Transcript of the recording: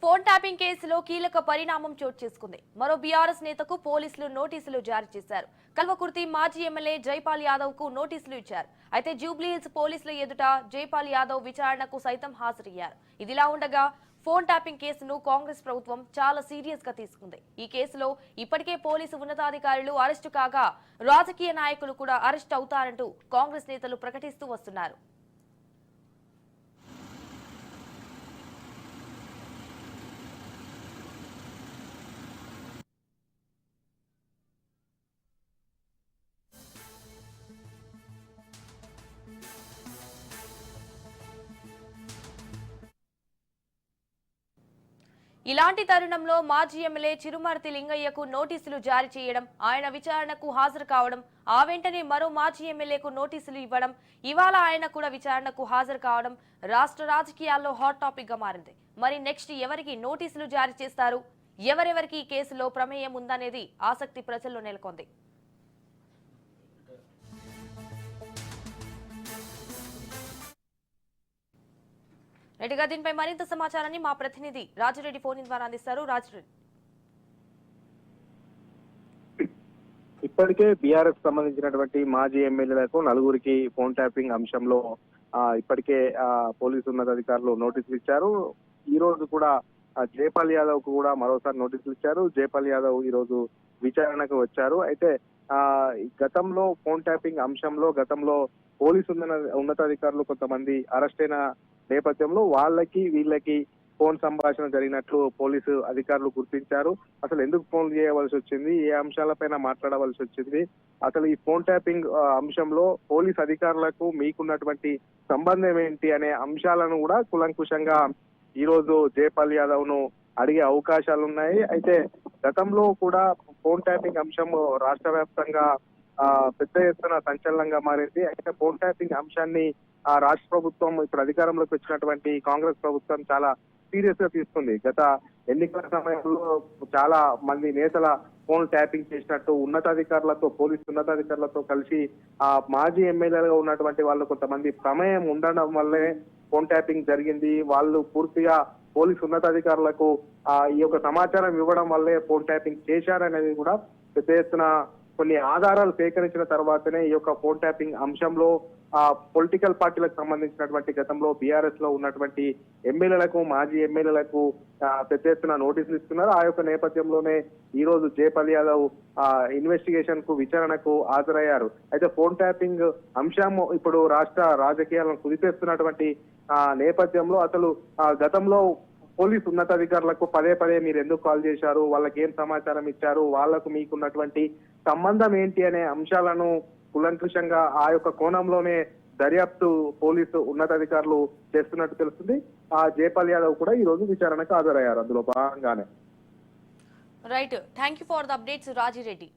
Phone tapping కేసులో కీలక పరిణామం చోటు చేసుకుంది. మరో బీఆర్ఎస్ నేతకు పోలీసులు నోటీసులు జారీ చేశారు. కల్వకుర్తి మాజీ ఎమ్మెల్యే జైపాల్ యాదవ్ కు నోటీసులు ఇచ్చారు. అయితే జూబ్లీహిల్స్ పోలీసుల ఎదుట జైపాల్ యాదవ్ విచారణకు సైతం హాజరయ్యారు. ఇదిలా ఉండగా ఫోన్ ట్యాపింగ్ కేసును కాంగ్రెస్ ప్రభుత్వం చాలా సీరియస్ గా తీసుకుంది. ఈ కేసులో ఇప్పటికే పోలీసు ఉన్నతాధికారులు అరెస్టు కాగా రాజకీయ నాయకులు కూడా అరెస్ట్ అవుతారంటూ కాంగ్రెస్ నేతలు ప్రకటిస్తూ వస్తున్నారు. ఇలాంటి తరుణంలో మాజీ ఎమ్మెల్యే చిరుమర్తి లింగయ్యకు నోటీసులు జారీ చేయడం, ఆయన విచారణకు హాజరు కావడం, ఆ వెంటనే మరో మాజీ ఎమ్మెల్యేకు నోటీసులు ఇవ్వడం, ఇవాళ ఆయన కూడా విచారణకు హాజరు కావడం రాష్ట్ర రాజకీయాల్లో హాట్ టాపిక్ గా మారింది. మరి నెక్స్ట్ ఎవరికి నోటీసులు జారీ చేస్తారు, ఎవరెవరికి ఈ కేసులో ప్రమేయం ఉందనేది ఆసక్తి ప్రజల్లో నెలకొంది. రెడ్డిగా దీనిపై మరింత సమాచారాన్ని మా ప్రతినిధి రాజురెడ్డి ఫోన్ ద్వారా అందిస్తారు. రాజురెడ్డి, ఇప్పటికే బీఆర్ఎస్ సంబంధించినటువంటి మాజీ ఎమ్మెల్యేలకు నలుగురికి ఫోన్ ట్యాపింగ్ అంశంలో ఇప్పటికే పోలీసు ఉన్నతాధికారులు నోటీసులు ఇచ్చారు. ఈ రోజు కూడా జైపాల్ యాదవ్ కు కూడా మరోసారి నోటీసులు ఇచ్చారు. జైపాల్ యాదవ్ ఈ రోజు విచారణకు వచ్చారు. అయితే గతంలో ఫోన్ ట్యాపింగ్ అంశంలో గతంలో పోలీసు ఉన్నతాధికారులు కొంతమంది అరెస్ట్ అయిన నేపథ్యంలో వాళ్ళకి వీళ్ళకి ఫోన్ సంభాషణ జరిగినట్లు పోలీసు అధికారులు గుర్తించారు. అసలు ఎందుకు ఫోన్ చేయవలసి వచ్చింది, ఏ అంశాలపైన మాట్లాడవలసి వచ్చింది, అసలు ఈ ఫోన్ ట్యాపింగ్ అంశంలో పోలీస్ అధికారులకు మీకున్నటువంటి సంబంధం ఏంటి అనే అంశాలను కూడా కులంకుశంగా ఈ రోజు జైపాల్ యాదవ్ ను అడిగే అవకాశాలు ఉన్నాయి. అయితే గతంలో కూడా ఫోన్ ట్యాపింగ్ అంశం రాష్ట్ర వ్యాప్తంగా పెద్ద ఎత్తున సంచలనంగా మారింది. అయితే ఫోన్ ట్యాపింగ్ అంశాన్ని రాష్ట్ర ప్రభుత్వం ఇప్పుడు అధికారంలోకి వచ్చినటువంటి కాంగ్రెస్ ప్రభుత్వం చాలా సీరియస్ గా తీసుకుంది. గత ఎన్నికల సమయంలో చాలా మంది నేతల ఫోన్ ట్యాపింగ్ చేసినట్టు ఉన్నతాధికారులతో పోలీసు ఉన్నతాధికారులతో కలిసి మాజీ ఎమ్మెల్యేలుగా ఉన్నటువంటి వాళ్ళు కొంతమంది ప్రమేయం ఉండడం వల్లే ఫోన్ ట్యాపింగ్ జరిగింది. వాళ్ళు పూర్తిగా పోలీసు ఉన్నతాధికారులకు ఈ యొక్క సమాచారం ఇవ్వడం వల్లే ఫోన్ ట్యాపింగ్ చేశారనేది కూడా పెద్ద ఎత్తున కొన్ని ఆధారాలు సేకరించిన తర్వాతనే ఈ యొక్క ఫోన్ ట్యాపింగ్ అంశంలో పొలిటికల్ పార్టీలకు సంబంధించినటువంటి గతంలో బీఆర్ఎస్ లో ఉన్నటువంటి ఎమ్మెల్యేలకు మాజీ ఎమ్మెల్యేలకు పెద్ద ఎత్తున నోటీసులు ఇస్తున్నారు. ఆ యొక్క నేపథ్యంలోనే ఈ రోజు జైపాల్ యాదవ్ ఇన్వెస్టిగేషన్ కు విచారణకు హాజరయ్యారు. అయితే ఫోన్ ట్యాపింగ్ అంశం ఇప్పుడు రాష్ట్ర రాజకీయాలను కుదిపేస్తున్నటువంటి నేపథ్యంలో అసలు గతంలో పోలీసు ఉన్నతాధికారులకు పదే పదే మీరు ఎందుకు కాల్ చేశారు, వాళ్ళకి ఏం సమాచారం ఇచ్చారు, వాళ్లకు మీకున్నటువంటి సంబంధం ఏంటి అనే అంశాలను కులంకుశంగా ఆ యొక్క కోణంలోనే దర్యాప్తు పోలీసు ఉన్నతాధికారులు చేస్తున్నట్టు తెలుస్తుంది. జైపాల్ యాదవ్ కూడా ఈ రోజు విచారణకు హాజరయ్యారు. అందులో భాగంగానే. Right, thank you for the updates Rajireddy.